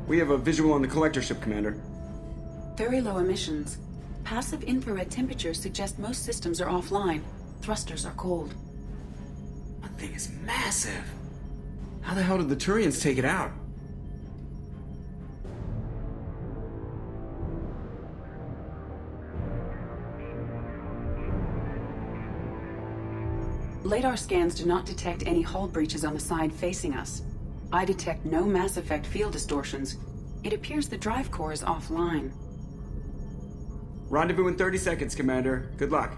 We have a visual on the collector ship, Commander. Very low emissions. Passive infrared temperatures suggest most systems are offline. Thrusters are cold. That thing is massive. How the hell did the Turians take it out? Radar scans do not detect any hull breaches on the side facing us. I detect no Mass Effect field distortions. It appears the drive core is offline. Rendezvous in 30 seconds, Commander. Good luck.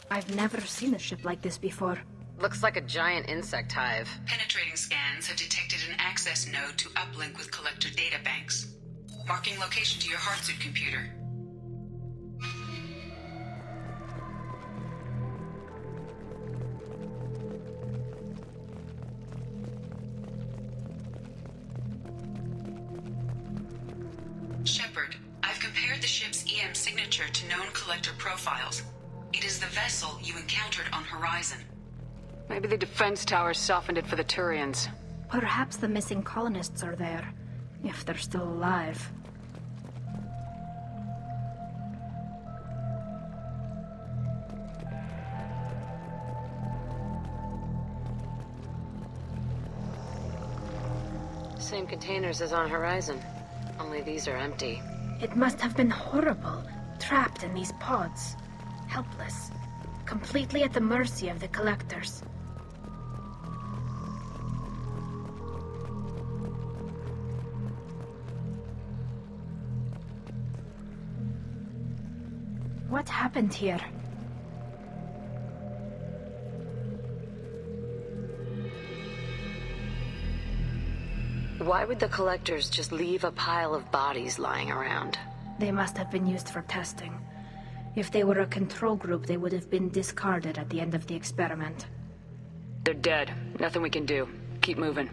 I've never seen a ship like this before. Looks like a giant insect hive. Penetrating scans have detected an access node to uplink with collector databanks. Marking location to your Heartsuit computer. Shepard, I've compared the ship's EM signature to known collector profiles. It is the vessel you encountered on Horizon. Maybe the defense towers softened it for the Turians. Perhaps the missing colonists are there, if they're still alive. Same containers as on Horizon, only these are empty. It must have been horrible, trapped in these pods. Helpless, completely at the mercy of the collectors. What happened here? Why would the collectors just leave a pile of bodies lying around? They must have been used for testing. If they were a control group, they would have been discarded at the end of the experiment. They're dead. Nothing we can do. Keep moving.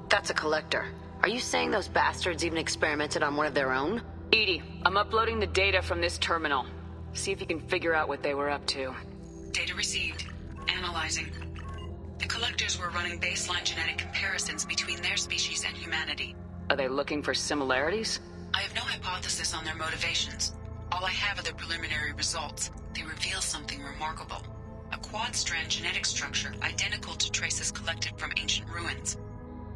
That's a collector. Are you saying those bastards even experimented on one of their own? EDI, I'm uploading the data from this terminal. See if you can figure out what they were up to. Data received. Analyzing. The collectors were running baseline genetic comparisons between their species and humanity. Are they looking for similarities? I have no hypothesis on their motivations. All I have are the preliminary results. They reveal something remarkable. A quad-strand genetic structure identical to traces collected from ancient ruins.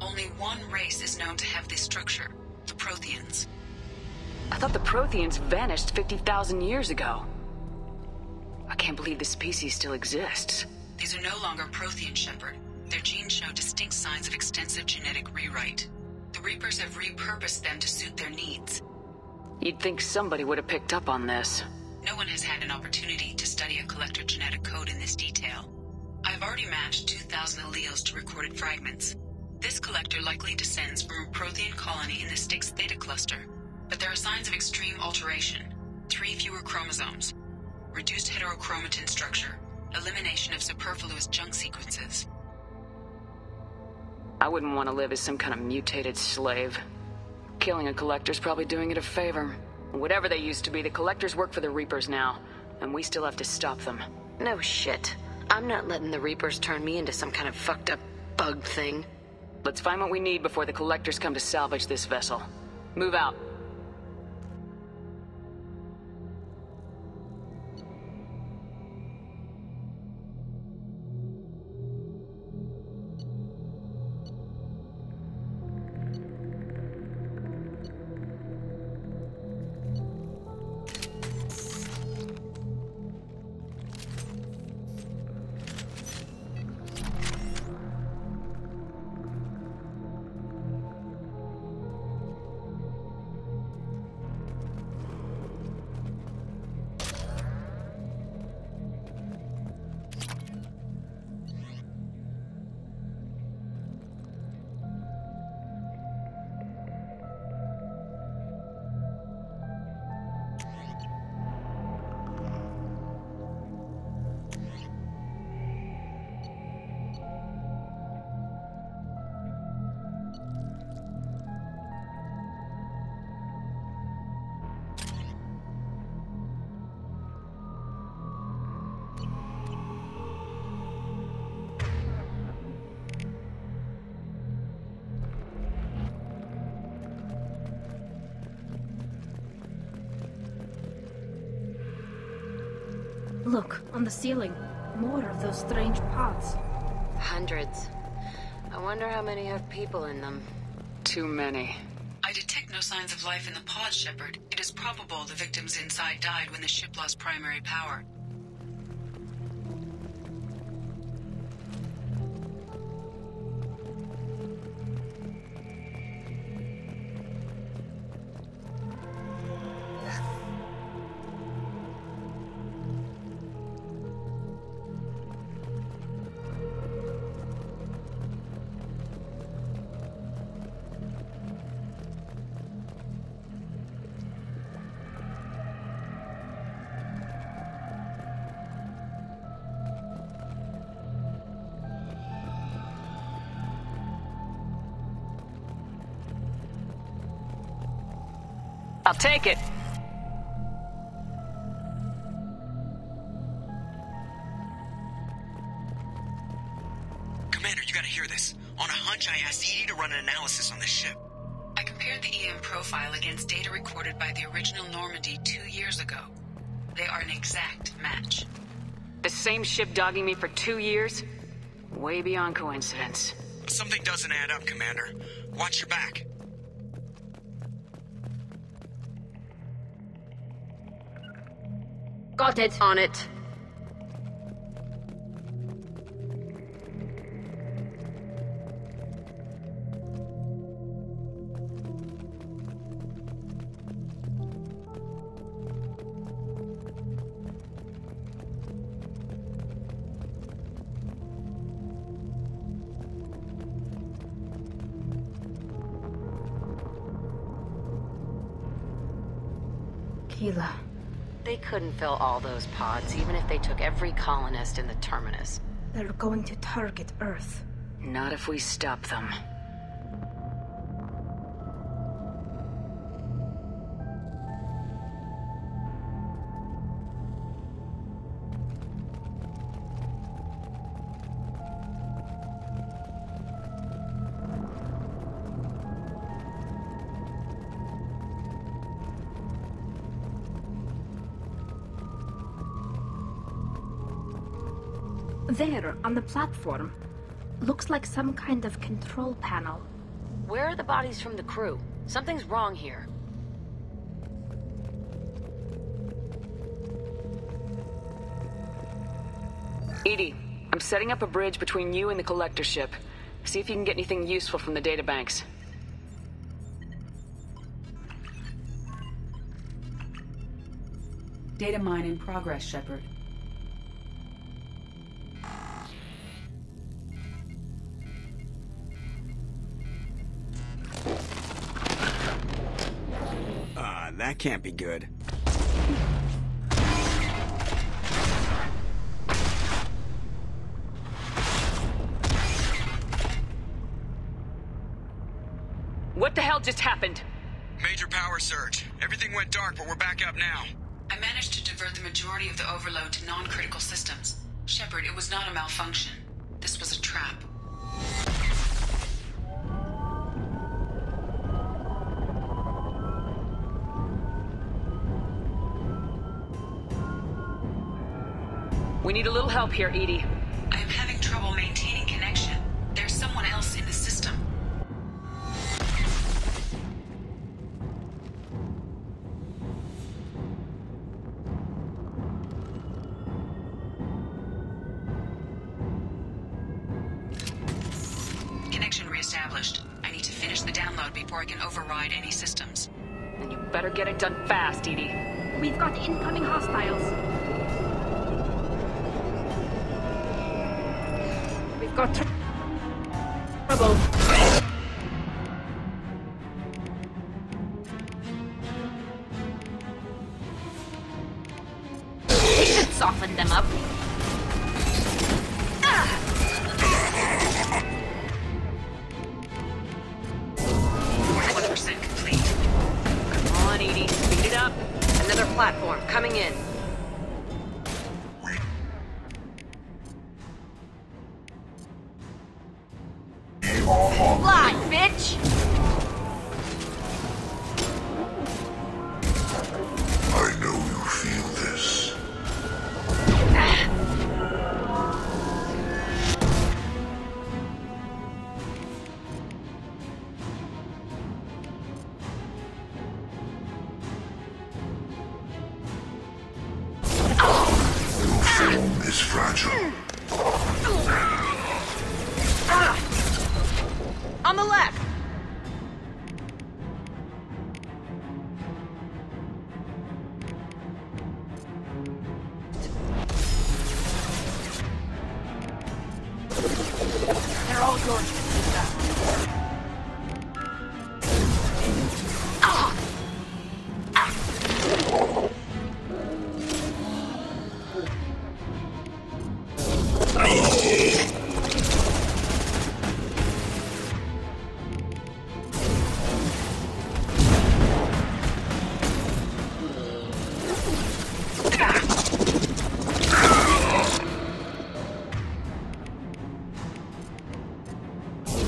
Only one race is known to have this structure, the Protheans. I thought the Protheans vanished 50,000 years ago. I can't believe this species still exists. These are no longer Prothean, Shepard. Their genes show distinct signs of extensive genetic rewrite. The Reapers have repurposed them to suit their needs. You'd think somebody would have picked up on this. No No one has had an opportunity to study a collector genetic code in this detail. I've already matched 2,000 alleles to recorded fragments. This collector likely descends from a prothean colony in the Styx Theta cluster, but there are signs of extreme alteration. 3 fewer chromosomes, reduced heterochromatin structure, elimination of superfluous junk sequences. I wouldn't want to live as some kind of mutated slave. Killing a collector's probably doing it a favor. Whatever they used to be, the collectors work for the Reapers now, and we still have to stop them. No shit. I'm not letting the Reapers turn me into some kind of fucked up bug thing. Let's find what we need before the collectors come to salvage this vessel. Move out. Look, on the ceiling. More of those strange pods. Hundreds. I wonder how many have people in them. Too many. I detect no signs of life in the pod, Shepard. It is probable the victims inside died when the ship lost primary power. I'll take it. Commander, you gotta hear this. On a hunch, I asked EDI to run an analysis on this ship. I compared the EM profile against data recorded by the original Normandy 2 years ago. They are an exact match. The same ship dogging me for 2 years? Way beyond coincidence. Something doesn't add up, Commander. Watch your back. Got it. On it. Keela. They couldn't fill all those pods, even if they took every colonist in the terminus. They're going to target Earth. Not if we stop them. There, on the platform. Looks like some kind of control panel. Where are the bodies from the crew? Something's wrong here. EDI, I'm setting up a bridge between you and the collector ship. See if you can get anything useful from the databanks. Data mine in progress, Shepard. That can't be good. What the hell just happened? Major power surge. Everything went dark, but we're back up now. I managed to divert the majority of the overload to non-critical systems. Shepard, it was not a malfunction. This was a trap. We need a little help here, EDI. I am having trouble maintaining connection. There's someone else in the system. Connection reestablished. I need to finish the download before I can override any systems. Then you better get it done fast, EDI. We've got incoming hostiles. We've got trouble. We should soften them up. 100% complete. Come on, EDI, speed it up. Another platform coming in. Fly, bitch! I know you feel this. Your form is fragile. On the left! They're all yours.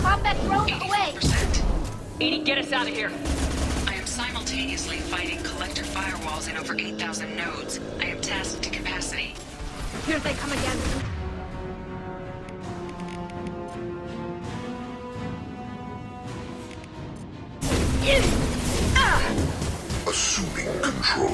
Combat drone away! 84%. EDI, get us out of here. I am simultaneously fighting collector firewalls in over 8,000 nodes. I am tasked to capacity. Here they come again. Assuming control.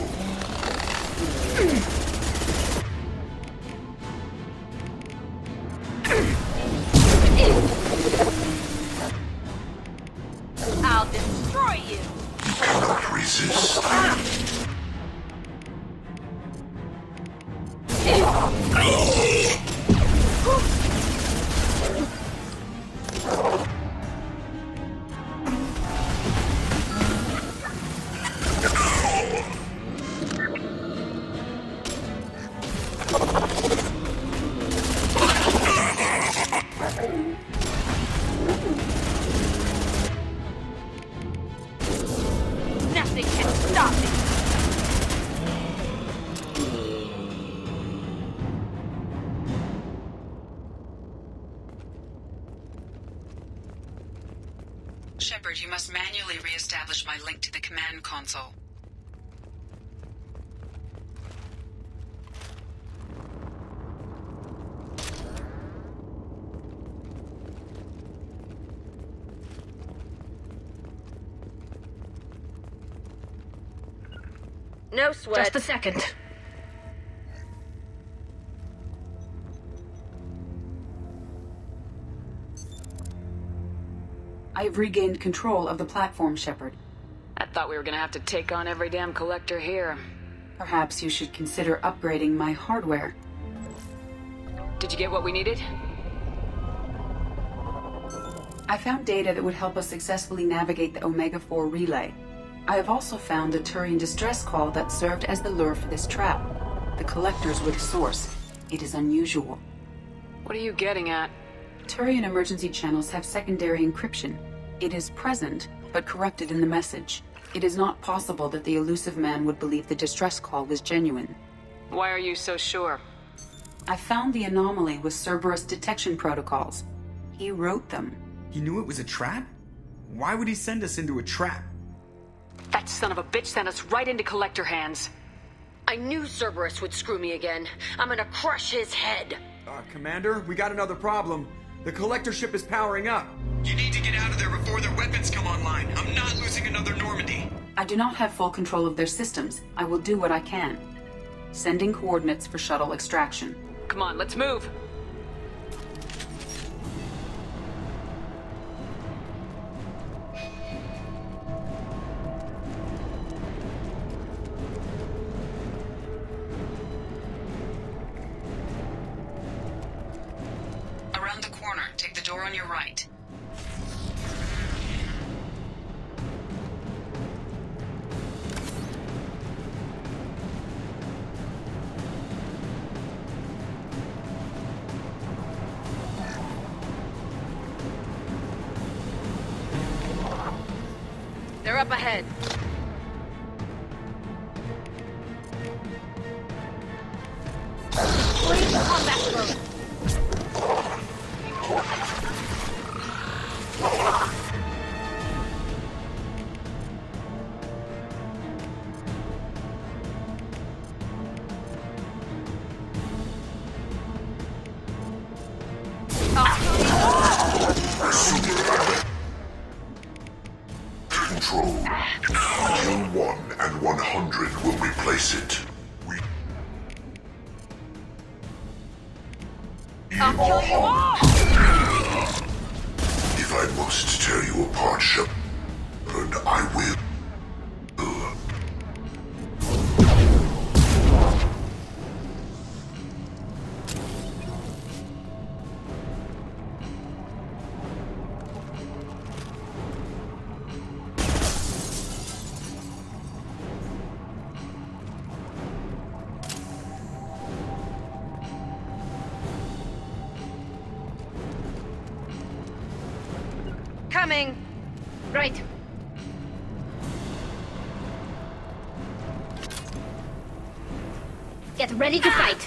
I'll destroy you! You cannot resist. Nothing can stop me! Shepard, you must manually re-establish my link to the command console. No sweat. Just a second. I have regained control of the platform, Shepard. I thought we were gonna have to take on every damn collector here. Perhaps you should consider upgrading my hardware. Did you get what we needed? I found data that would help us successfully navigate the Omega-4 relay. I have also found a Turian distress call that served as the lure for this trap. The collectors were the source. It is unusual. What are you getting at? Turian emergency channels have secondary encryption. It is present, but corrupted in the message. It is not possible that the Illusive man would believe the distress call was genuine. Why are you so sure? I found the anomaly with Cerberus detection protocols. He wrote them. He knew it was a trap? Why would he send us into a trap? That son of a bitch sent us right into Collector hands. I knew Cerberus would screw me again. I'm gonna crush his head. Commander, we got another problem. The Collector ship is powering up. You need to get out of there before their weapons come online. I'm not losing another Normandy. I do not have full control of their systems. I will do what I can. Sending coordinates for shuttle extraction. Come on, let's move. Around the corner. Take the door on your right. They're up ahead. Please combat mode. Control. Kill 1 and 100 will replace it. We I'll kill you all! If I must tear you apart, shepard, I will. Coming! Right. Get ready to fight.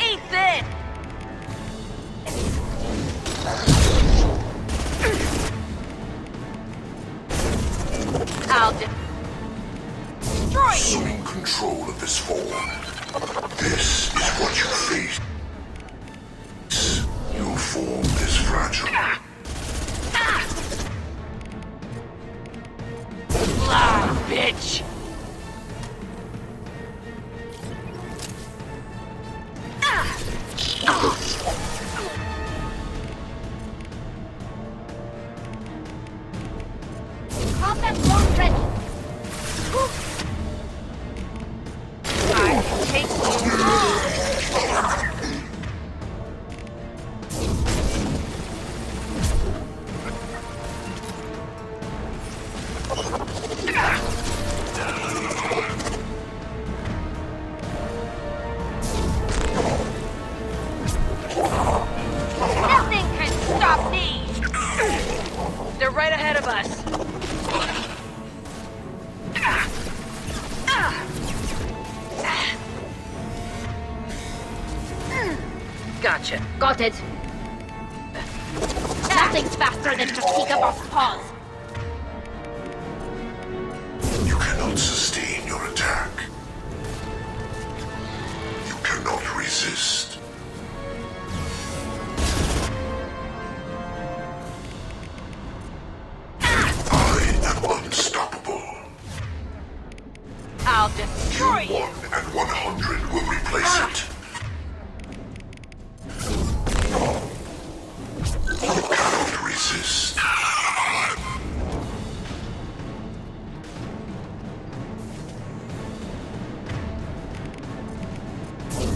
Eat this! I'll destroy you! Assuming control of this form. This is what you face. Your form is fragile. Lie, bitch! Combat mode ready. I can take you all! Nothing can stop me! They're right ahead of us. Gotcha. Got it. Nothing's faster than Fatiga-Boss paws. You cannot sustain your attack. You cannot resist. I am unstoppable. I'll destroy you! 1 and 100 will replace it.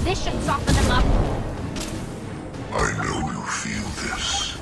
This should soften them up. I know you feel this.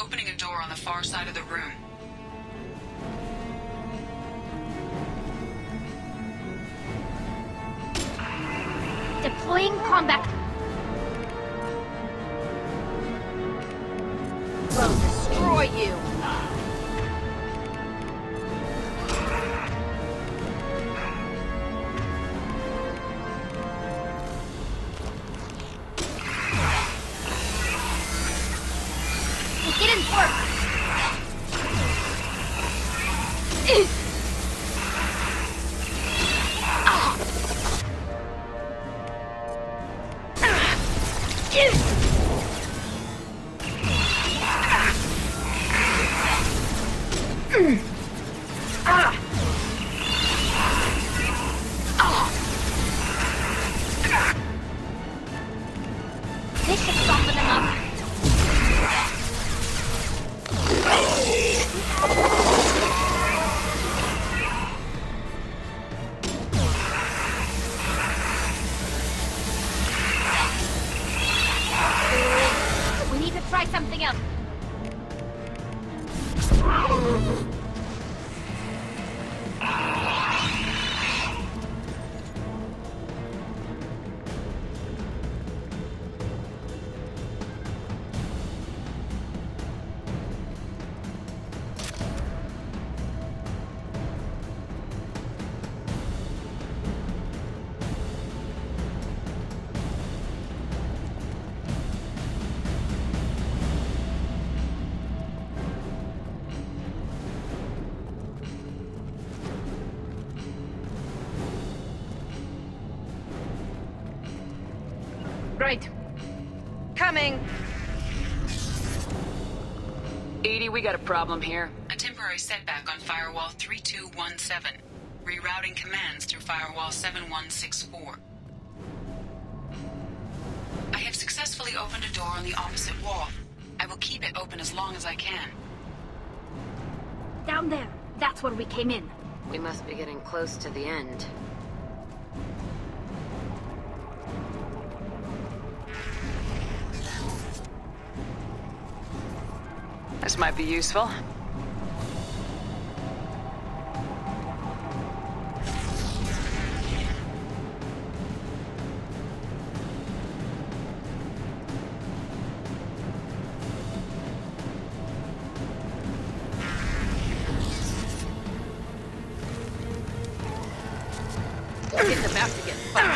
Opening a door on the far side of the room. Deploying combat. Will destroy you. It didn't work. This should soften them up. We need to try something else. Right. Coming. Edie, we got a problem here. A temporary setback on Firewall 3217. Rerouting commands through Firewall 7164. I have successfully opened a door on the opposite wall. I will keep it open as long as I can. Down there. That's where we came in. We must be getting close to the end. This might be useful. It's about to get fun.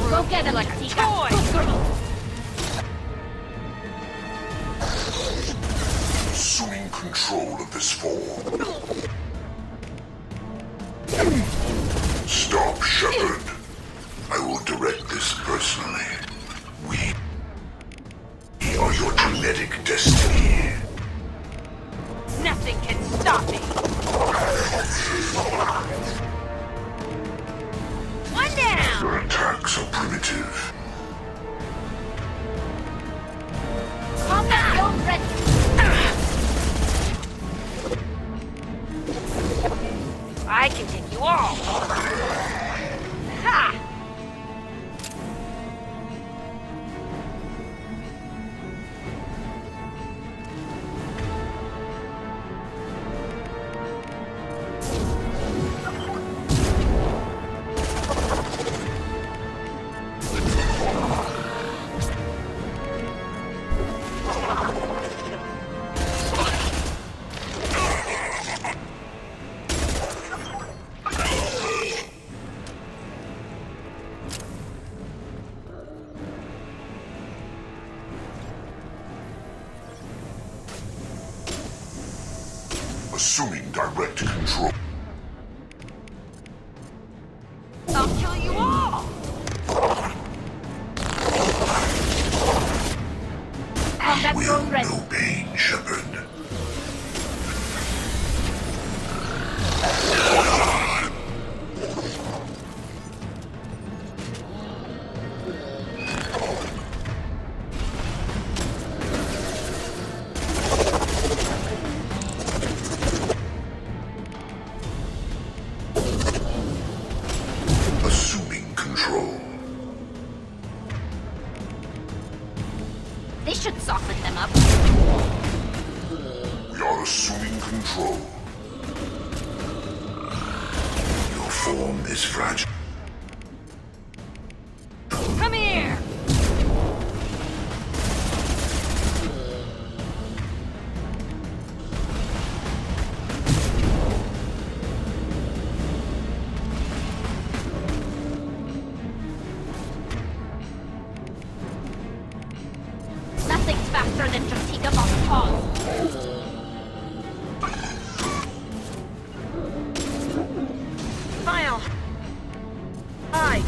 Go get him, like a toy. Good girl. Assuming control of this form. Stop, Shepard. I will direct this personally. We are your genetic destiny. Nothing can stop me. One down. Your attacks are primitive. Combat zone ready. I can take you all. Ha! Assuming direct control. I'll kill you all! Combat drone ready. No pain, Shepard. Assuming control. They should soften them up. We are assuming control. Your form is fragile. Come here! Nothing's faster than Jatika on the pause. File. Hide.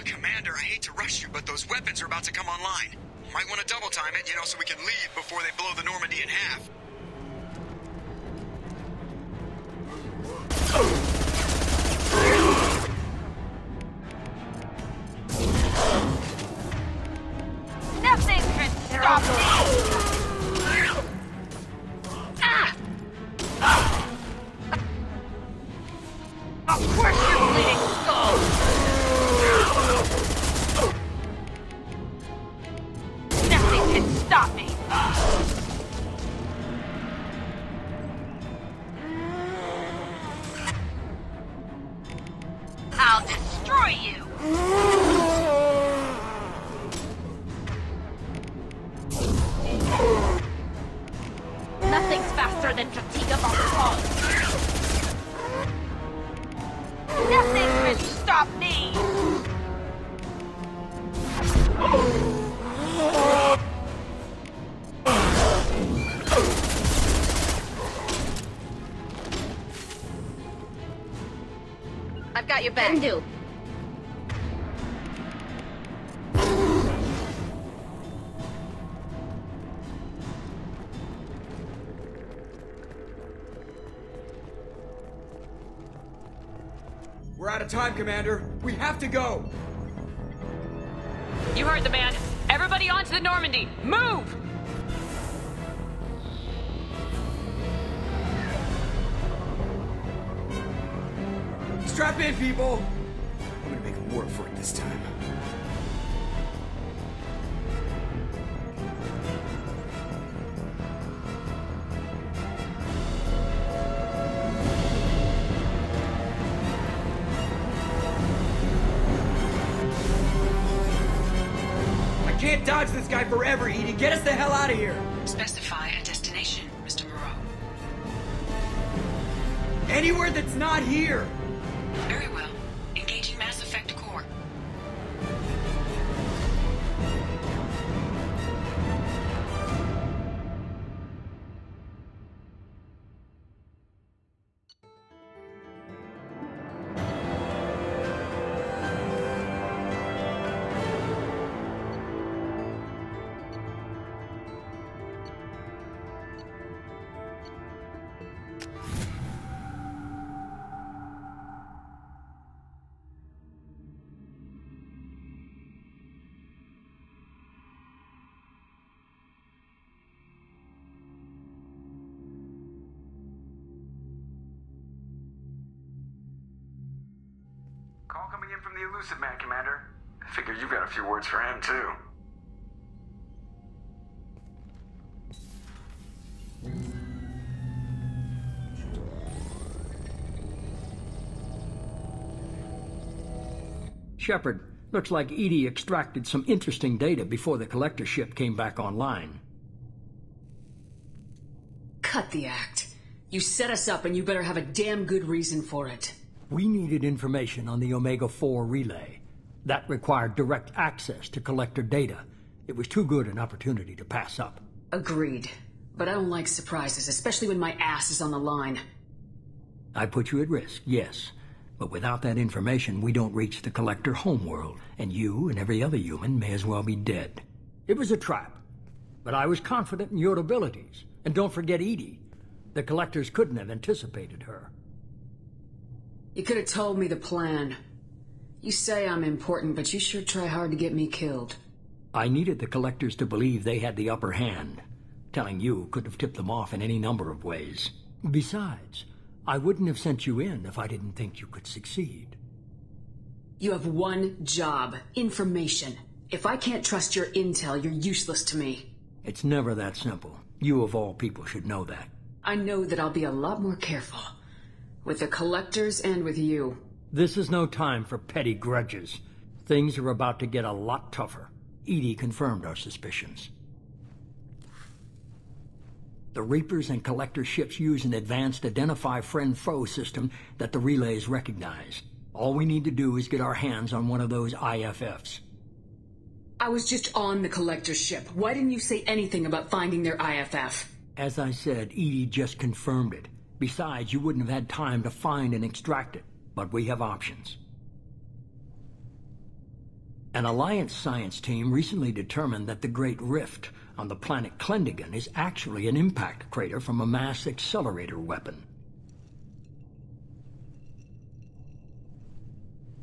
Commander, I hate to rush you, but those weapons are about to come online. Might want to double time it, so we can leave before they blow the Normandy in half. Nothing can stop me! Of course you're bleeding skull! Nothing can stop me! I'll destroy you! Nothing's faster than Jatika on the pause. Nothing can stop me! I've got your back. Do. We're out of time, Commander. We have to go. You heard the man. Everybody onto the Normandy. Move! Strap in, people. I'm gonna make them work for it this time. I can't dodge this guy forever, Edie. Get us the hell out of here. Specify a destination, Mr. Moreau. Anywhere that's not here. Very well. Engaging Mass Effect core. Call coming in from the Illusive Man, Commander. I figure you've got a few words for him, too. Shepard, looks like Edie extracted some interesting data before the collector ship came back online. cut the act. You set us up and you better have a damn good reason for it. We needed information on the Omega-4 relay. That required direct access to collector data. It was too good an opportunity to pass up. Agreed. But I don't like surprises, especially when my ass is on the line. I put you at risk, yes. But without that information, we don't reach the collector homeworld, and you and every other human may as well be dead. It was a trap. But I was confident in your abilities. And don't forget Edie. The collectors couldn't have anticipated her. You could have told me the plan. You say I'm important, but you sure try hard to get me killed. I needed the collectors to believe they had the upper hand. Telling you could have tipped them off in any number of ways. Besides, I wouldn't have sent you in if I didn't think you could succeed. You have one job. Information. If I can't trust your intel, you're useless to me. It's never that simple. You of all people should know that. I know that I'll be a lot more careful. With the collectors and with you. This is no time for petty grudges. Things are about to get a lot tougher. Edie confirmed our suspicions. The Reapers and Collector ships use an advanced identify-friend-foe system that the relays recognize. All we need to do is get our hands on one of those IFFs. I was just on the Collector ship. Why didn't you say anything about finding their IFF? As I said, Edie just confirmed it. Besides, you wouldn't have had time to find and extract it. But we have options. An Alliance science team recently determined that the Great Rift on the planet Klendigan is actually an impact crater from a mass accelerator weapon.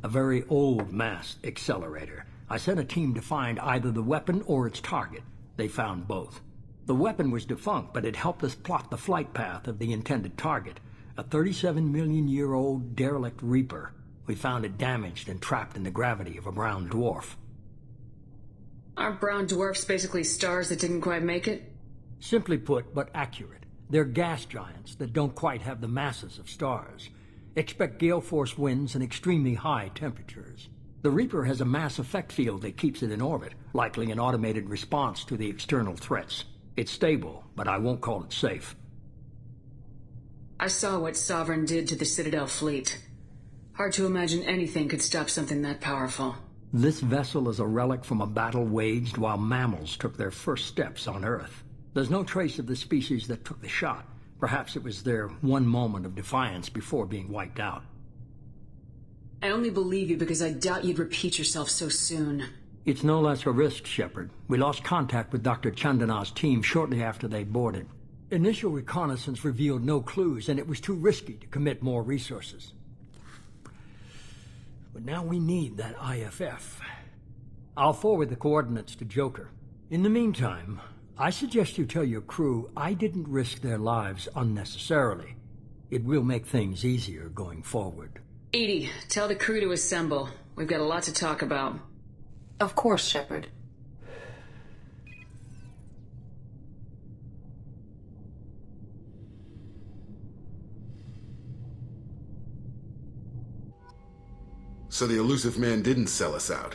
A very old mass accelerator. I sent a team to find either the weapon or its target. They found both. The weapon was defunct, but it helped us plot the flight path of the intended target, a 37-million-year-old derelict Reaper. We found it damaged and trapped in the gravity of a brown dwarf. Aren't brown dwarfs basically stars that didn't quite make it? Simply put, but accurate. They're gas giants that don't quite have the masses of stars. Expect gale force winds and extremely high temperatures. The Reaper has a mass effect field that keeps it in orbit, likely an automated response to the external threats. It's stable, but I won't call it safe. I saw what Sovereign did to the Citadel fleet. Hard to imagine anything could stop something that powerful. This vessel is a relic from a battle waged while mammals took their first steps on Earth. There's no trace of the species that took the shot. Perhaps it was their one moment of defiance before being wiped out. I only believe you because I doubt you'd repeat yourself so soon. It's no less a risk, Shepard. We lost contact with Dr. Chandana's team shortly after they boarded. Initial reconnaissance revealed no clues, and it was too risky to commit more resources. But now we need that IFF. I'll forward the coordinates to Joker. In the meantime, I suggest you tell your crew I didn't risk their lives unnecessarily. It will make things easier going forward. Edie, tell the crew to assemble. We've got a lot to talk about. Of course, Shepard. So the elusive man didn't sell us out.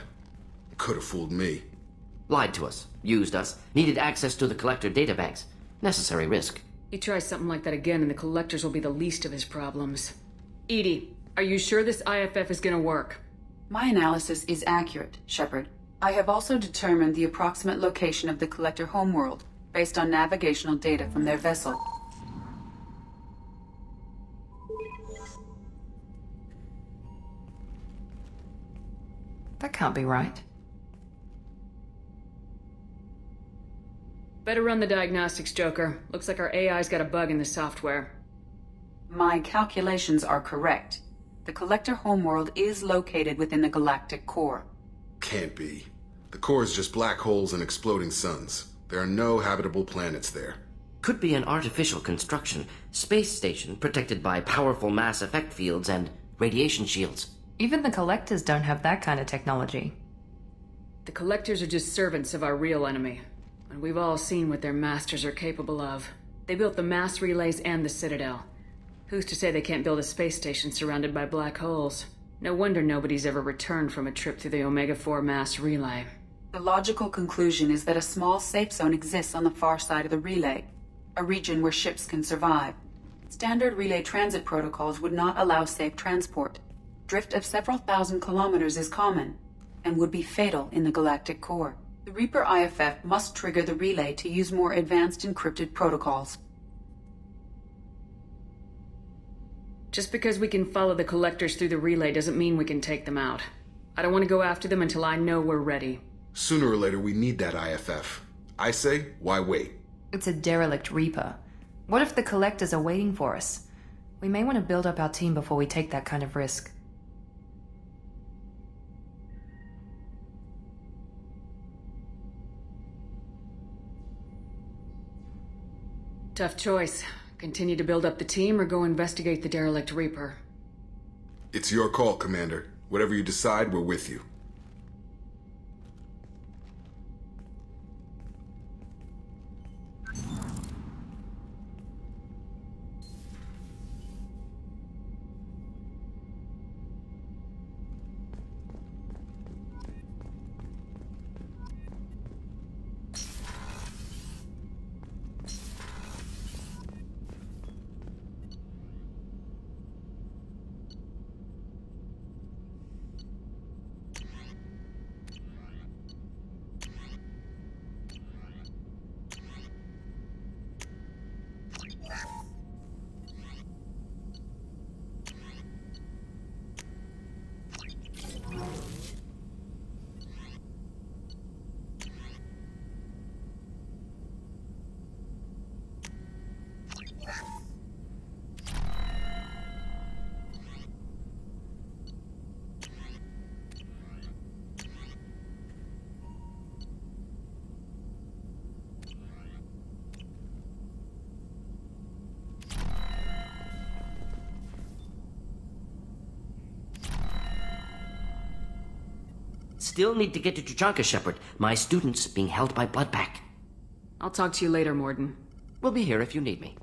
Could have fooled me. Lied to us, used us, needed access to the Collector databanks. Necessary risk. He tries something like that again and the Collectors will be the least of his problems. Edie, are you sure this IFF is gonna work? My analysis is accurate, Shepard. I have also determined the approximate location of the Collector homeworld, based on navigational data from their vessel. That can't be right. Better run the diagnostics, Joker. Looks like our AI's got a bug in the software. My calculations are correct. The Collector homeworld is located within the galactic core. Can't be. The core is just black holes and exploding suns. There are no habitable planets there. Could be an artificial construction, space station protected by powerful mass effect fields and radiation shields. Even the Collectors don't have that kind of technology. The Collectors are just servants of our real enemy. And we've all seen what their masters are capable of. They built the mass relays and the Citadel. Who's to say they can't build a space station surrounded by black holes? No wonder nobody's ever returned from a trip through the Omega-4 mass relay. The logical conclusion is that a small safe zone exists on the far side of the relay. a region where ships can survive. Standard relay transit protocols would not allow safe transport. Drift of several thousand kilometers is common, and would be fatal in the galactic core. The Reaper IFF must trigger the relay to use more advanced encrypted protocols. Just because we can follow the collectors through the relay doesn't mean we can take them out. I don't want to go after them until I know we're ready. Sooner or later, we need that IFF. I say, why wait? It's a derelict Reaper. What if the collectors are waiting for us? We may want to build up our team before we take that kind of risk. Tough choice. Continue to build up the team or go investigate the derelict Reaper. It's your call, Commander. Whatever you decide, we're with you. Still need to get to Tuchanka, Shepard. My student's being held by Bloodpack. I'll talk to you later, Morden. We'll be here if you need me.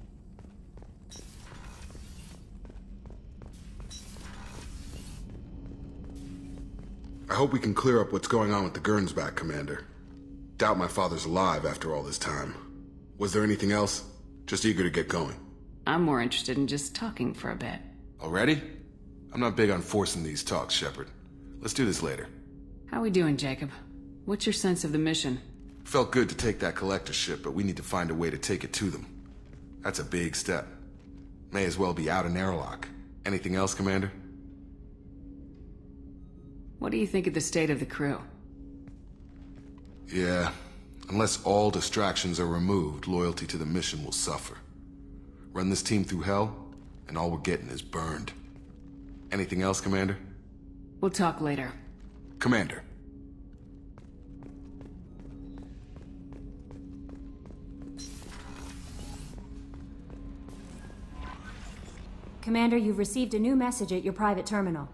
I hope we can clear up what's going on with the Gernsback, Commander. Doubt my father's alive after all this time. Was there anything else? Just eager to get going. I'm more interested in just talking for a bit. Already? I'm not big on forcing these talks, Shepard. Let's do this later. How we doing, Jacob? What's your sense of the mission? Felt good to take that collector ship, but we need to find a way to take it to them. That's a big step. May as well be out in airlock. Anything else, Commander? What do you think of the state of the crew? Yeah, unless all distractions are removed, loyalty to the mission will suffer. Run this team through hell, and all we're getting is burned. Anything else, Commander? We'll talk later. Commander. Commander, you've received a new message at your private terminal.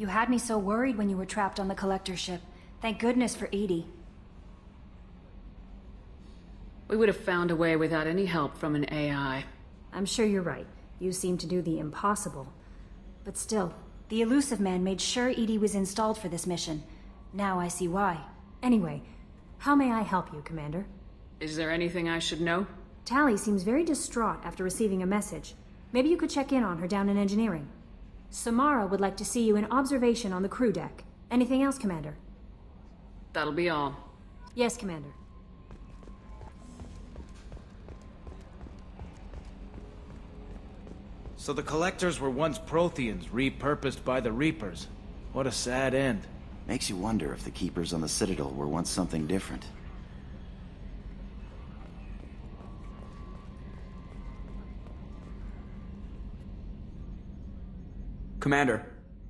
You had me so worried when you were trapped on the collector ship. Thank goodness for Edie. We would have found a way without any help from an AI. I'm sure you're right. You seem to do the impossible. But still, the Illusive man made sure Edie was installed for this mission. Now I see why. Anyway, how may I help you, Commander? Is there anything I should know? Tali seems very distraught after receiving a message. Maybe you could check in on her down in engineering. Samara would like to see you in observation on the crew deck. Anything else, Commander? That'll be all. Yes, Commander. So the Collectors were once protheans, repurposed by the Reapers. What a sad end. Makes you wonder if the Keepers on the Citadel were once something different. Commander.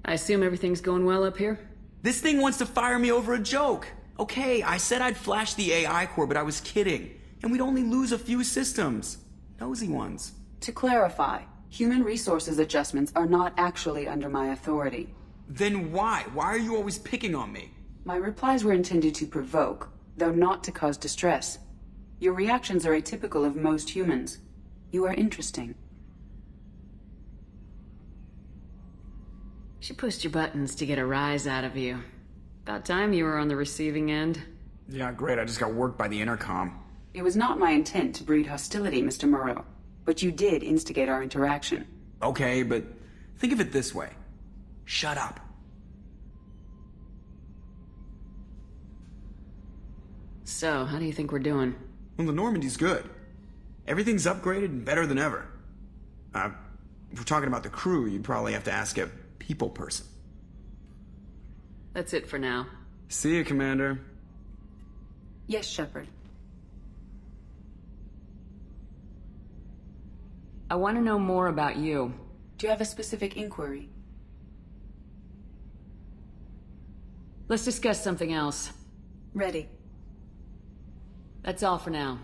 I assume everything's going well up here? This thing wants to fire me over a joke. Okay, I said I'd flash the AI core, but I was kidding. And we'd only lose a few systems. Nosy ones. To clarify, human resources adjustments are not actually under my authority. Then why? Why are you always picking on me? My replies were intended to provoke, though not to cause distress. Your reactions are atypical of most humans. You are interesting. She pushed your buttons to get a rise out of you. About time you were on the receiving end. Yeah, great. I just got worked by the intercom. It was not my intent to breed hostility, Mr. Moreau, but you did instigate our interaction. Okay, but think of it this way. Shut up. So, how do you think we're doing? Well, the Normandy's good. Everything's upgraded and better than ever. If we're talking about the crew, you'd probably have to ask a people person. That's it for now. See you, Commander. Yes, Shepard. I want to know more about you. Do you have a specific inquiry? Let's discuss something else. Ready. That's all for now.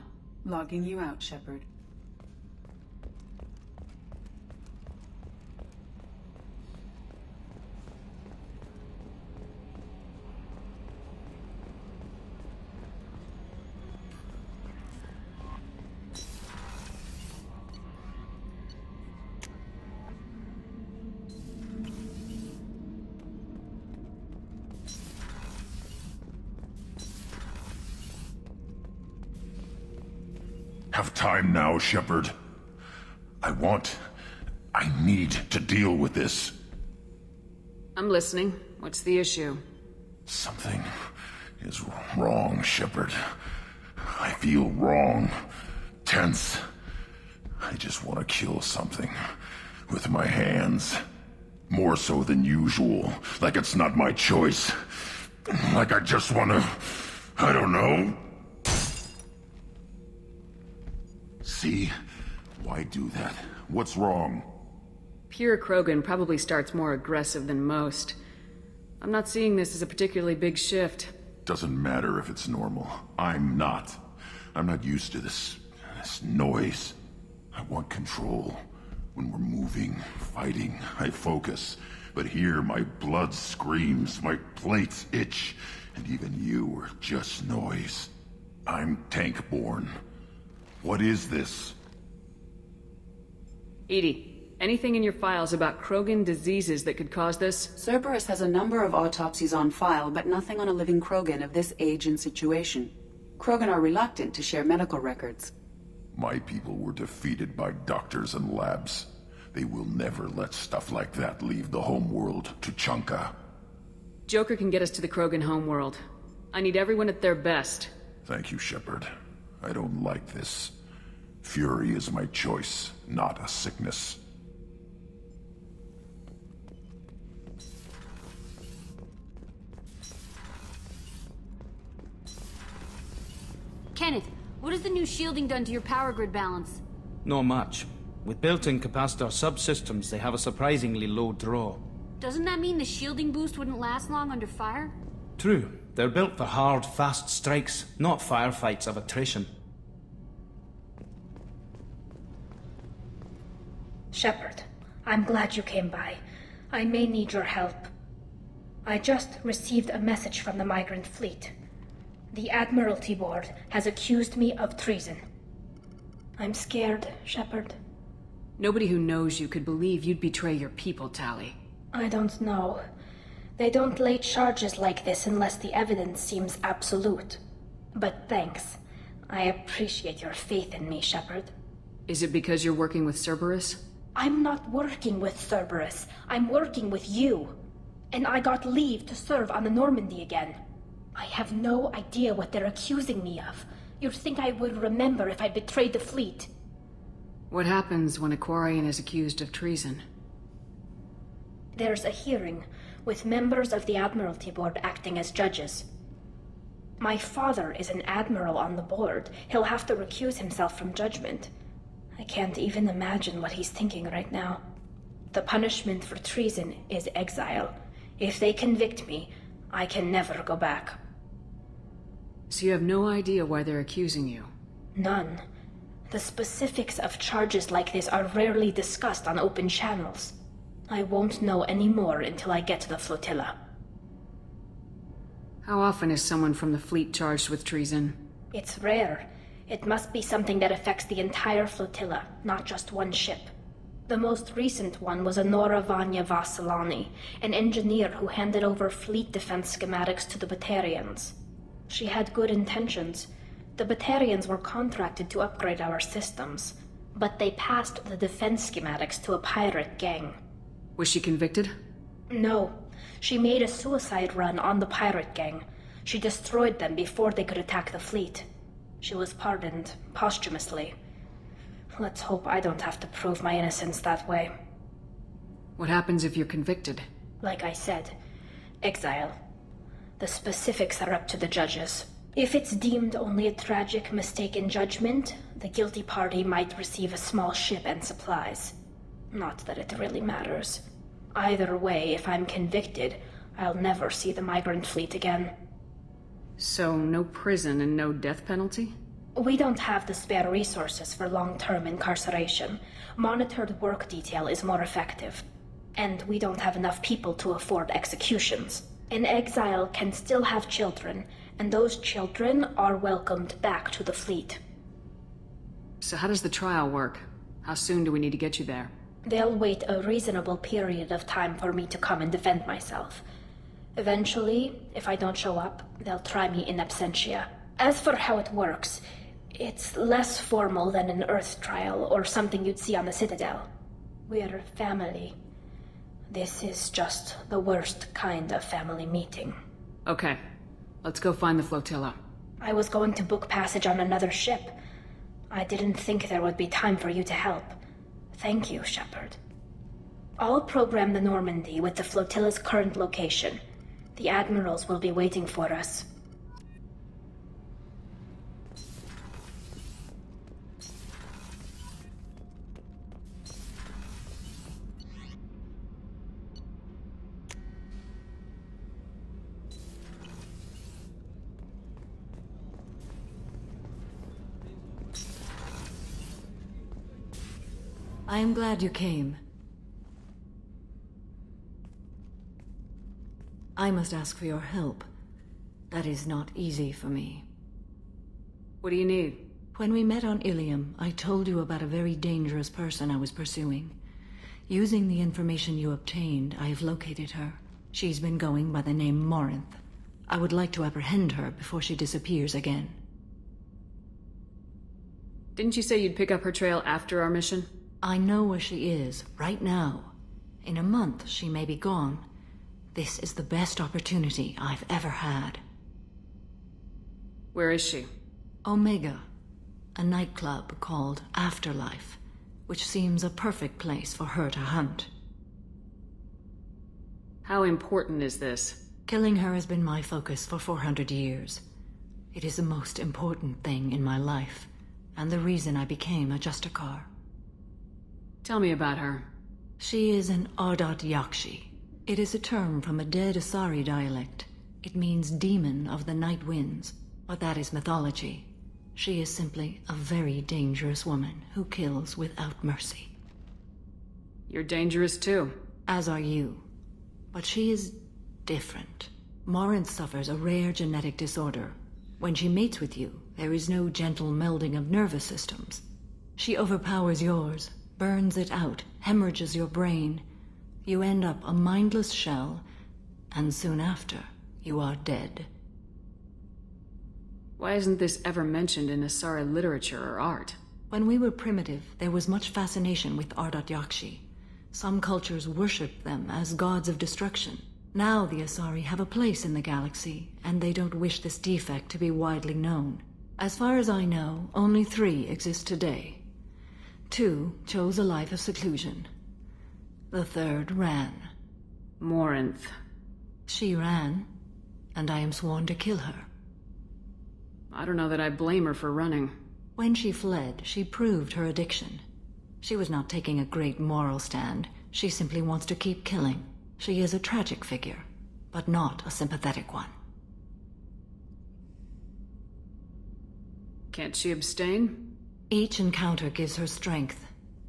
Logging you out, Shepard. Have time now, Shepard. I need to deal with this. I'm listening. What's the issue? Something is wrong, Shepard. I feel wrong. Tense. I just want to kill something. With my hands. More so than usual. Like it's not my choice. Like I just want to... I don't know. See? Why do that? What's wrong? Pure Krogan probably starts more aggressive than most. I'm not seeing this as a particularly big shift. Doesn't matter if it's normal. I'm not. I'm not used to this noise. I want control. When we're moving, fighting, I focus. But here my blood screams, my plates itch, and even you are just noise. I'm tank-born. What is this? Edie, anything in your files about Krogan diseases that could cause this? Cerberus has a number of autopsies on file, but nothing on a living Krogan of this age and situation. Krogan are reluctant to share medical records. My people were defeated by doctors and labs. They will never let stuff like that leave the homeworld to Chunka. Joker can get us to the Krogan homeworld. I need everyone at their best. Thank you, Shepard. I don't like this. Fury is my choice, not a sickness. Kenneth, what has the new shielding done to your power grid balance? Not much. With built-in capacitor subsystems, they have a surprisingly low draw. Doesn't that mean the shielding boost wouldn't last long under fire? True. They're built for hard, fast strikes, not firefights of attrition. Shepard, I'm glad you came by. I may need your help. I just received a message from the migrant fleet. The Admiralty Board has accused me of treason. I'm scared, Shepard. Nobody who knows you could believe you'd betray your people, Tali. I don't know. They don't lay charges like this unless the evidence seems absolute. But thanks. I appreciate your faith in me, Shepard. Is it because you're working with Cerberus? I'm not working with Cerberus. I'm working with you. And I got leave to serve on the Normandy again. I have no idea what they're accusing me of. You'd think I would remember if I betrayed the fleet. What happens when a Quarian is accused of treason? There's a hearing, with members of the Admiralty Board acting as judges. My father is an admiral on the board. He'll have to recuse himself from judgment. I can't even imagine what he's thinking right now. The punishment for treason is exile. If they convict me, I can never go back. So you have no idea why they're accusing you? None. The specifics of charges like this are rarely discussed on open channels. I won't know any more until I get to the flotilla. How often is someone from the fleet charged with treason? It's rare. It must be something that affects the entire flotilla, not just one ship. The most recent one was Honora Vanya Vassilani, an engineer who handed over fleet defense schematics to the Praetorians. She had good intentions. The Praetorians were contracted to upgrade our systems, but they passed the defense schematics to a pirate gang. Was she convicted? No. She made a suicide run on the pirate gang. She destroyed them before they could attack the fleet. She was pardoned, posthumously. Let's hope I don't have to prove my innocence that way. What happens if you're convicted? Like I said, exile. The specifics are up to the judges. If it's deemed only a tragic mistake in judgment, the guilty party might receive a small ship and supplies. Not that it really matters. Either way, if I'm convicted, I'll never see the migrant fleet again. So, no prison and no death penalty? We don't have the spare resources for long-term incarceration. Monitored work detail is more effective. And we don't have enough people to afford executions. An exile can still have children, and those children are welcomed back to the fleet. So how does the trial work? How soon do we need to get you there? They'll wait a reasonable period of time for me to come and defend myself. Eventually, if I don't show up, they'll try me in absentia. As for how it works, it's less formal than an Earth trial or something you'd see on the Citadel. We're family. This is just the worst kind of family meeting. Okay, let's go find the flotilla. I was going to book passage on another ship. I didn't think there would be time for you to help. Thank you, Shepard. I'll program the Normandy with the flotilla's current location. The admirals will be waiting for us. I am glad you came. I must ask for your help. That is not easy for me. What do you need? When we met on Ilium, I told you about a very dangerous person I was pursuing. Using the information you obtained, I have located her. She's been going by the name Morinth. I would like to apprehend her before she disappears again. Didn't you say you'd pick up her trail after our mission? I know where she is, right now. In a month, she may be gone. This is the best opportunity I've ever had. Where is she? Omega, a nightclub called Afterlife, which seems a perfect place for her to hunt. How important is this? Killing her has been my focus for 400 years. It is the most important thing in my life, and the reason I became a Justicar. Tell me about her. She is an Ardat Yakshi. It is a term from a dead Asari dialect. It means demon of the night winds, but that is mythology. She is simply a very dangerous woman who kills without mercy. You're dangerous too. As are you. But she is different. Morinth suffers a rare genetic disorder. When she mates with you, there is no gentle melding of nervous systems. She overpowers yours, burns it out, hemorrhages your brain. You end up a mindless shell, and soon after, you are dead. Why isn't this ever mentioned in Asari literature or art? When we were primitive, there was much fascination with Ardat Yakshi. Some cultures worshipped them as gods of destruction. Now the Asari have a place in the galaxy, and they don't wish this defect to be widely known. As far as I know, only 3 exist today. 2 chose a life of seclusion. The 3rd ran. Morinth. She ran, and I am sworn to kill her. I don't know that I blame her for running. When she fled, she proved her addiction. She was not taking a great moral stand. She simply wants to keep killing. She is a tragic figure, but not a sympathetic one. Can't she abstain? Each encounter gives her strength.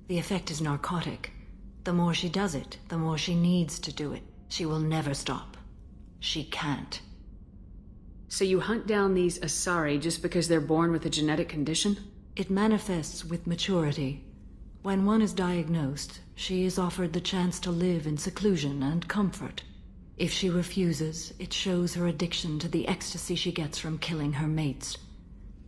The effect is narcotic. The more she does it, the more she needs to do it. She will never stop. She can't. So you hunt down these Asari just because they're born with a genetic condition? It manifests with maturity. When one is diagnosed, she is offered the chance to live in seclusion and comfort. If she refuses, it shows her addiction to the ecstasy she gets from killing her mates.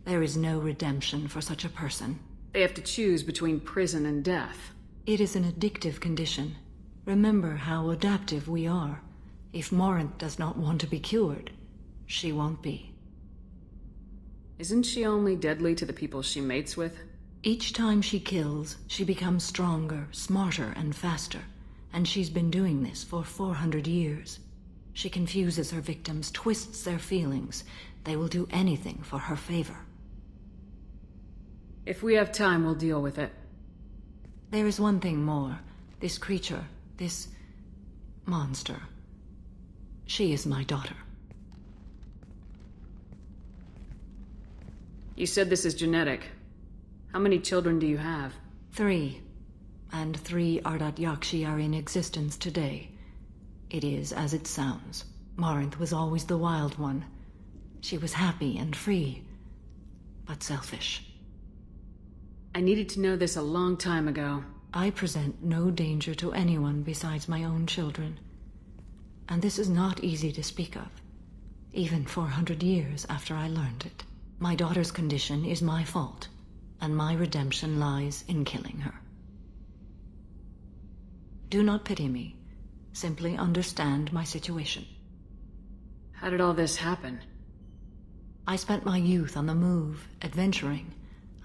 There is no redemption for such a person. They have to choose between prison and death. It is an addictive condition. Remember how adaptive we are. If Morinth does not want to be cured, she won't be. Isn't she only deadly to the people she mates with? Each time she kills, she becomes stronger, smarter, and faster. And she's been doing this for 400 years. She confuses her victims, twists their feelings. They will do anything for her favor. If we have time, we'll deal with it. There is one thing more. This creature, this monster. She is my daughter. You said this is genetic. How many children do you have? 3. And 3 Ardat Yakshi are in existence today. It is as it sounds. Morinth was always the wild one. She was happy and free, but selfish. I needed to know this a long time ago. I present no danger to anyone besides my own children. And this is not easy to speak of, even 400 years after I learned it. My daughter's condition is my fault, and my redemption lies in killing her. Do not pity me. Simply understand my situation. How did all this happen? I spent my youth on the move, adventuring.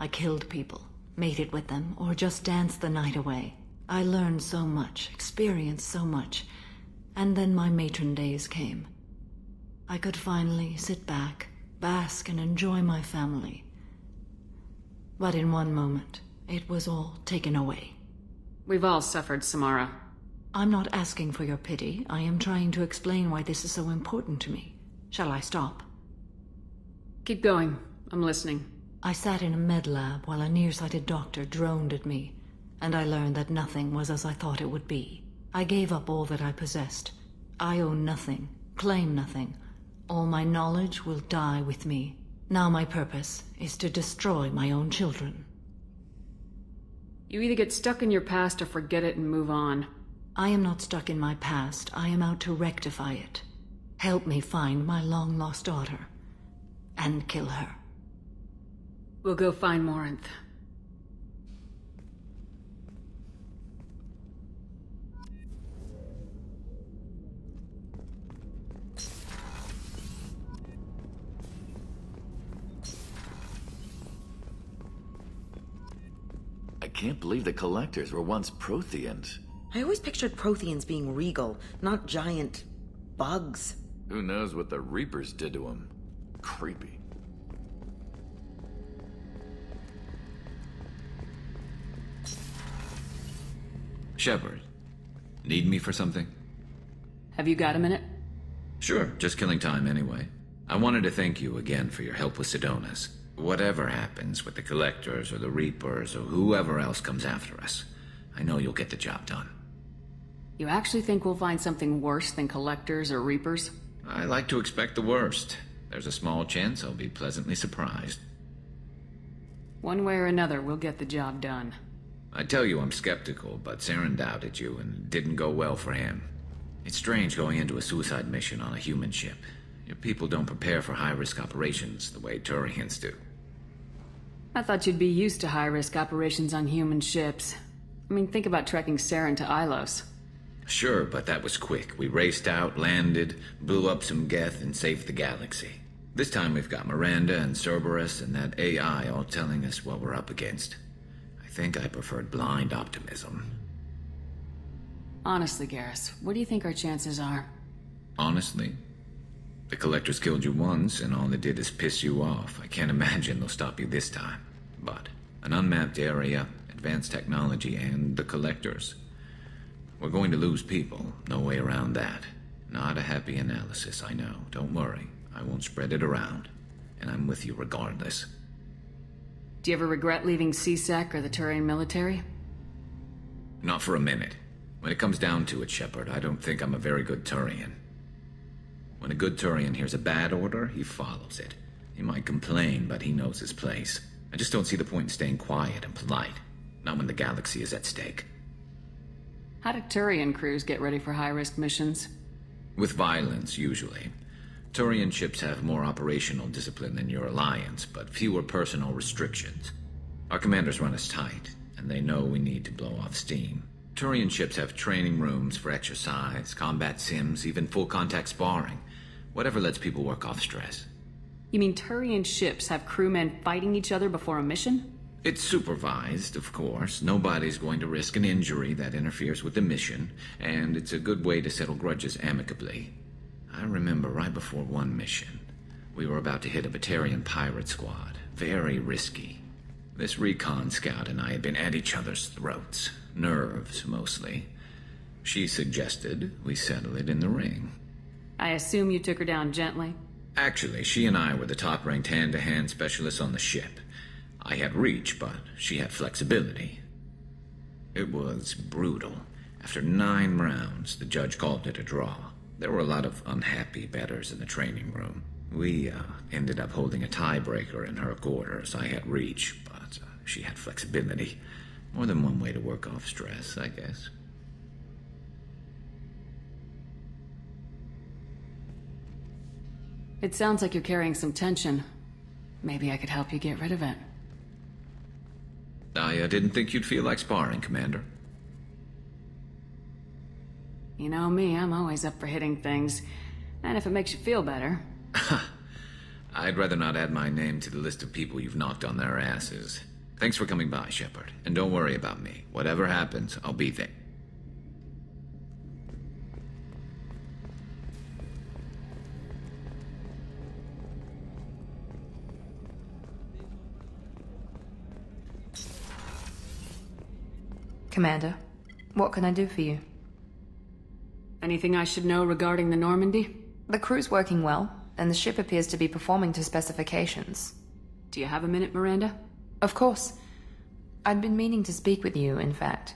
I killed people, mated with them, or just danced the night away. I learned so much, experienced so much, and then my matron days came. I could finally sit back, bask and enjoy my family. But in one moment, it was all taken away. We've all suffered, Samara. I'm not asking for your pity. I am trying to explain why this is so important to me. Shall I stop? Keep going. I'm listening. I sat in a med lab while a nearsighted doctor droned at me, and I learned that nothing was as I thought it would be. I gave up all that I possessed. I own nothing, claim nothing. All my knowledge will die with me. Now my purpose is to destroy my own children. You either get stuck in your past or forget it and move on. I am not stuck in my past. I am out to rectify it. Help me find my long-lost daughter. And kill her. We'll go find Morinth. I can't believe the Collectors were once Protheans. I always pictured Protheans being regal, not giant bugs. Who knows what the Reapers did to them? Creepy. Shepard, need me for something? Have you got a minute? Sure, just killing time anyway. I wanted to thank you again for your help with Sidonis. Whatever happens with the Collectors or the Reapers or whoever else comes after us, I know you'll get the job done. You actually think we'll find something worse than Collectors or Reapers? I like to expect the worst. There's a small chance I'll be pleasantly surprised. One way or another, we'll get the job done. I tell you I'm skeptical, but Saren doubted you and it didn't go well for him. It's strange going into a suicide mission on a human ship. Your people don't prepare for high-risk operations the way Turians do. I thought you'd be used to high-risk operations on human ships. I mean, think about trekking Saren to Ilos. Sure, but that was quick. We raced out, landed, blew up some Geth, and saved the galaxy. This time we've got Miranda and Cerberus and that AI all telling us what we're up against. I think I preferred blind optimism. Honestly, Garrus, what do you think our chances are? Honestly? The Collectors killed you once, and all they did is piss you off. I can't imagine they'll stop you this time. But an unmapped area, advanced technology, and the Collectors. We're going to lose people. No way around that. Not a happy analysis, I know. Don't worry. I won't spread it around. And I'm with you regardless. Do you ever regret leaving CSAC or the Turian military? Not for a minute. When it comes down to it, Shepard, I don't think I'm a very good Turian. When a good Turian hears a bad order, he follows it. He might complain, but he knows his place. I just don't see the point in staying quiet and polite. Not when the galaxy is at stake. How do Turian crews get ready for high-risk missions? With violence, usually. Turian ships have more operational discipline than your alliance, but fewer personal restrictions. Our commanders run us tight, and they know we need to blow off steam. Turian ships have training rooms for exercise, combat sims, even full-contact sparring. Whatever lets people work off stress. You mean Turian ships have crewmen fighting each other before a mission? It's supervised, of course. Nobody's going to risk an injury that interferes with the mission, and it's a good way to settle grudges amicably. I remember right before one mission, we were about to hit a Batarian pirate squad. Very risky. This recon scout and I had been at each other's throats. Nerves, mostly. She suggested we settle it in the ring. I assume you took her down gently? Actually, she and I were the top-ranked hand-to-hand specialists on the ship. I had reach, but she had flexibility. It was brutal. After 9 rounds, the judge called it a draw. There were a lot of unhappy bettors in the training room. We ended up holding a tiebreaker in her quarters. I had reach, but she had flexibility. More than one way to work off stress, I guess. It sounds like you're carrying some tension. Maybe I could help you get rid of it. I didn't think you'd feel like sparring, Commander. You know me, I'm always up for hitting things. And if it makes you feel better. I'd rather not add my name to the list of people you've knocked on their asses. Thanks for coming by, Shepard. And don't worry about me. Whatever happens, I'll be there. Commander, what can I do for you? Anything I should know regarding the Normandy? The crew's working well, and the ship appears to be performing to specifications. Do you have a minute, Miranda? Of course. I'd been meaning to speak with you, in fact.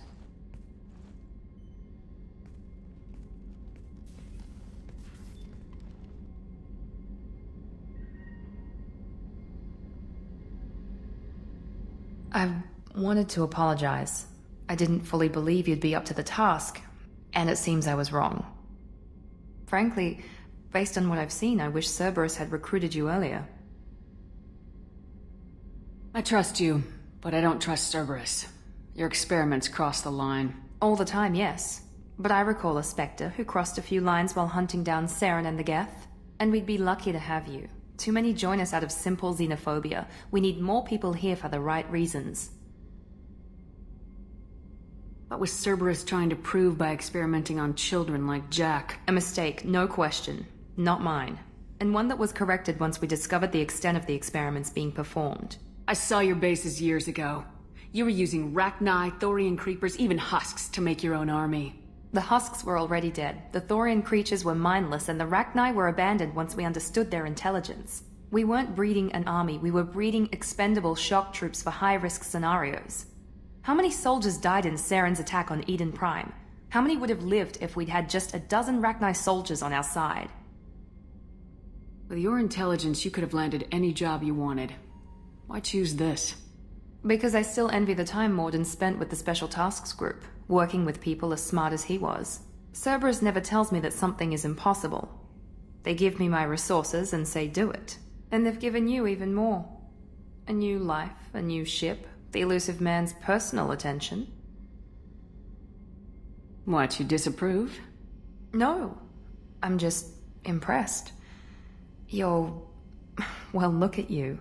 I wanted to apologize. I didn't fully believe you'd be up to the task, and it seems I was wrong. Frankly, based on what I've seen, I wish Cerberus had recruited you earlier. I trust you, but I don't trust Cerberus. Your experiments cross the line. All the time, yes. But I recall a Spectre who crossed a few lines while hunting down Saren and the Geth. And we'd be lucky to have you. Too many join us out of simple xenophobia. We need more people here for the right reasons. What was Cerberus trying to prove by experimenting on children like Jack? A mistake, no question. Not mine. And one that was corrected once we discovered the extent of the experiments being performed. I saw your bases years ago. You were using Rachni, Thorian creepers, even husks to make your own army. The husks were already dead. The Thorian creatures were mindless, and the Rachni were abandoned once we understood their intelligence. We weren't breeding an army, we were breeding expendable shock troops for high-risk scenarios. How many soldiers died in Saren's attack on Eden Prime? How many would have lived if we'd had just a dozen Rachni soldiers on our side? With your intelligence, you could have landed any job you wanted. Why choose this? Because I still envy the time Morden spent with the Special Tasks Group, working with people as smart as he was. Cerberus never tells me that something is impossible. They give me my resources and say do it. And they've given you even more. A new life, a new ship, the Illusive Man's personal attention. What, you disapprove? No. I'm just impressed. You're... well, look at you.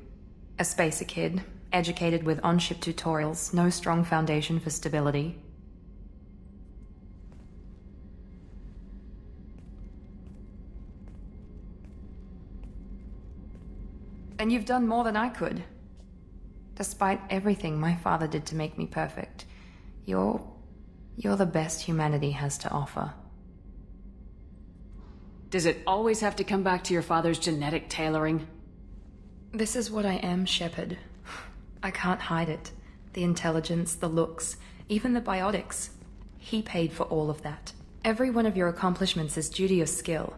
A spacer kid, Educated with on-ship tutorials, no strong foundation for stability. And you've done more than I could. Despite everything my father did to make me perfect, you're the best humanity has to offer. Does it always have to come back to your father's genetic tailoring? This is what I am, Shepard. I can't hide it. The intelligence, the looks, even the biotics. He paid for all of that. Every one of your accomplishments is due to your skill.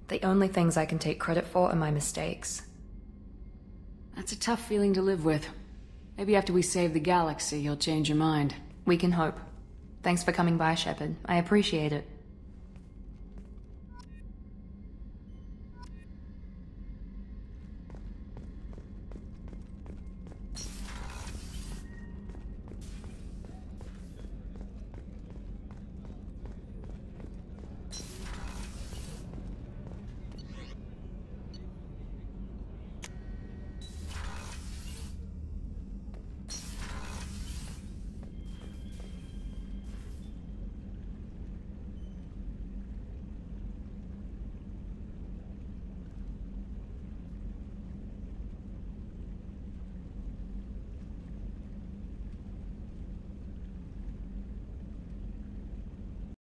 The only things I can take credit for are my mistakes. That's a tough feeling to live with. Maybe after we save the galaxy, you'll change your mind. We can hope. Thanks for coming by, Shepard. I appreciate it.